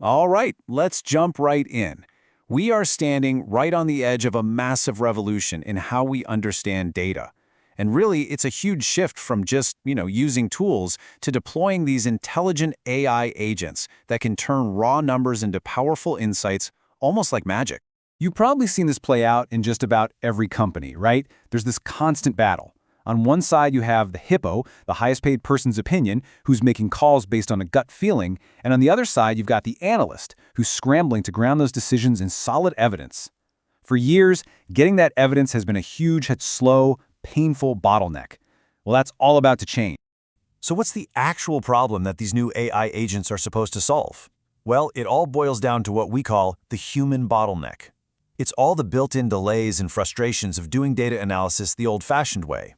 All right, let's jump right in. We are standing right on the edge of a massive revolution in how we understand data. And really, it's a huge shift from just, using tools to deploying these intelligent AI agents that can turn raw numbers into powerful insights, almost like magic. You've probably seen this play out in just about every company, right? There's this constant battle. On one side, you have the hippo, the highest paid person's opinion, who's making calls based on a gut feeling, and on the other side, you've got the analyst, who's scrambling to ground those decisions in solid evidence. For years, getting that evidence has been a huge, slow, painful bottleneck. Well, that's all about to change. So what's the actual problem that these new AI agents are supposed to solve? Well, it all boils down to what we call the human bottleneck. It's all the built-in delays and frustrations of doing data analysis the old-fashioned way.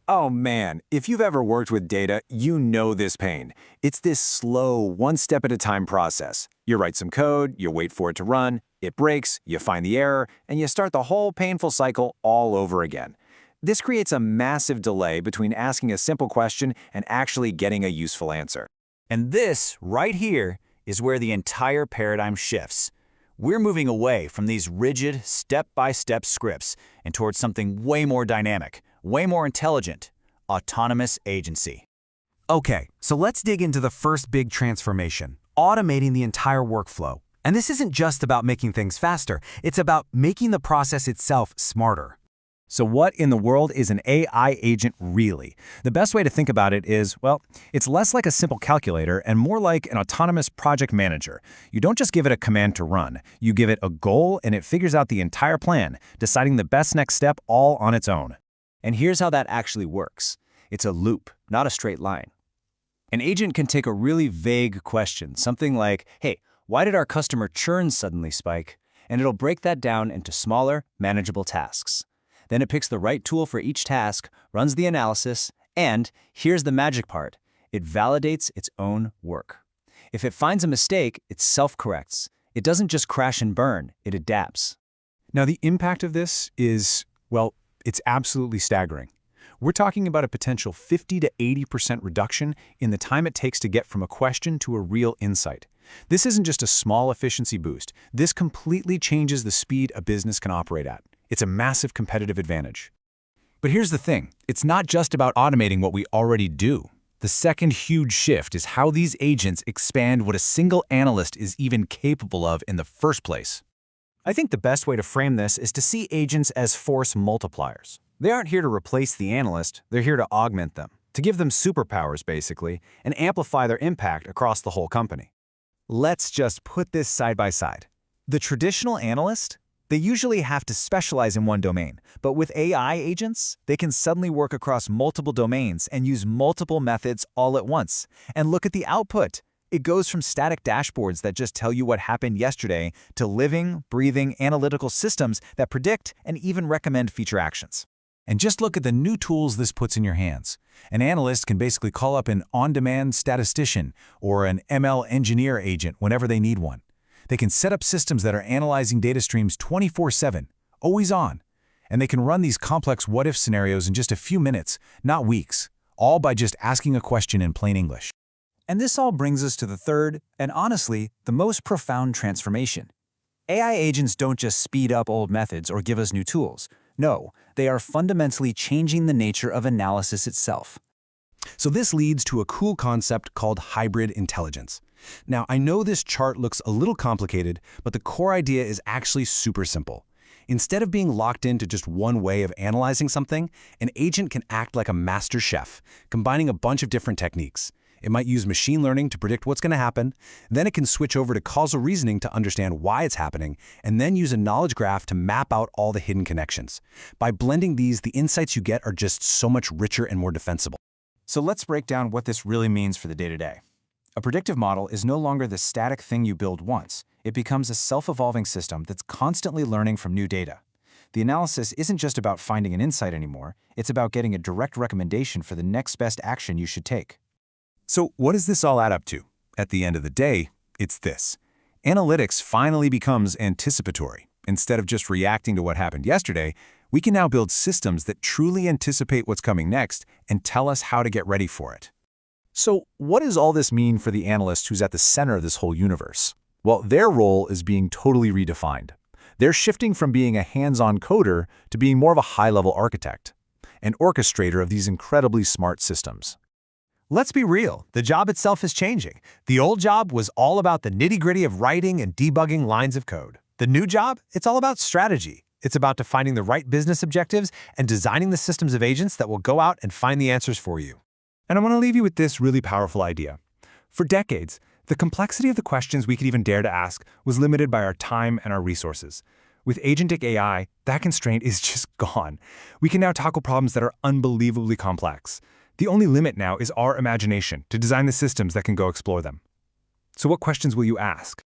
Oh man, if you've ever worked with data, you know this pain. It's this slow, one-step-at-a-time process. You write some code, you wait for it to run, it breaks, you find the error, and you start the whole painful cycle all over again. This creates a massive delay between asking a simple question and actually getting a useful answer. And this, right here, is where the entire paradigm shifts. We're moving away from these rigid, step-by-step scripts and towards something way more dynamic, way more intelligent, autonomous agency. Okay, so let's dig into the first big transformation, automating the entire workflow. And this isn't just about making things faster, it's about making the process itself smarter. So what in the world is an AI agent really? The best way to think about it is, well, it's less like a simple calculator and more like an autonomous project manager. You don't just give it a command to run. You give it a goal and it figures out the entire plan, deciding the best next step all on its own. And here's how that actually works. It's a loop, not a straight line. An agent can take a really vague question, something like, hey, why did our customer churn suddenly spike? And it'll break that down into smaller, manageable tasks. Then it picks the right tool for each task, runs the analysis, and here's the magic part. It validates its own work. If it finds a mistake, it self-corrects. It doesn't just crash and burn, it adapts. Now, the impact of this is, well, it's absolutely staggering. We're talking about a potential 50 to 80% reduction in the time it takes to get from a question to a real insight. This isn't just a small efficiency boost. This completely changes the speed a business can operate at. It's a massive competitive advantage. But here's the thing. It's not just about automating what we already do. The second huge shift is how these agents expand what a single analyst is even capable of in the first place. I think the best way to frame this is to see agents as force multipliers. They aren't here to replace the analyst, they're here to augment them, to give them superpowers basically, and amplify their impact across the whole company. Let's just put this side by side. The traditional analyst, they usually have to specialize in one domain, but with AI agents, they can suddenly work across multiple domains and use multiple methods all at once. And look at the output. It goes from static dashboards that just tell you what happened yesterday to living, breathing analytical systems that predict and even recommend future actions. And just look at the new tools this puts in your hands. An analyst can basically call up an on-demand statistician or an ML engineer agent whenever they need one. They can set up systems that are analyzing data streams 24/7, always on. And they can run these complex what-if scenarios in just a few minutes, not weeks, all by just asking a question in plain English. And this all brings us to the third, and honestly, the most profound transformation. AI agents don't just speed up old methods or give us new tools. No, they are fundamentally changing the nature of analysis itself. So this leads to a cool concept called hybrid intelligence. Now, I know this chart looks a little complicated, but the core idea is actually super simple. Instead of being locked into just one way of analyzing something, an agent can act like a master chef, combining a bunch of different techniques. It might use machine learning to predict what's going to happen, then it can switch over to causal reasoning to understand why it's happening, and then use a knowledge graph to map out all the hidden connections. By blending these, the insights you get are just so much richer and more defensible. So let's break down what this really means for the day-to-day. A predictive model is no longer the static thing you build once. It becomes a self-evolving system that's constantly learning from new data. The analysis isn't just about finding an insight anymore, it's about getting a direct recommendation for the next best action you should take. So what does this all add up to? At the end of the day, it's this. Analytics finally becomes anticipatory. Instead of just reacting to what happened yesterday, we can now build systems that truly anticipate what's coming next and tell us how to get ready for it. So what does all this mean for the analyst who's at the center of this whole universe? Well, their role is being totally redefined. They're shifting from being a hands-on coder to being more of a high-level architect, an orchestrator of these incredibly smart systems. Let's be real, the job itself is changing. The old job was all about the nitty-gritty of writing and debugging lines of code. The new job, it's all about strategy. It's about defining the right business objectives and designing the systems of agents that will go out and find the answers for you. And I want to leave you with this really powerful idea. For decades, the complexity of the questions we could even dare to ask was limited by our time and our resources. With Agentic AI, that constraint is just gone. We can now tackle problems that are unbelievably complex. The only limit now is our imagination to design the systems that can go explore them. So what questions will you ask?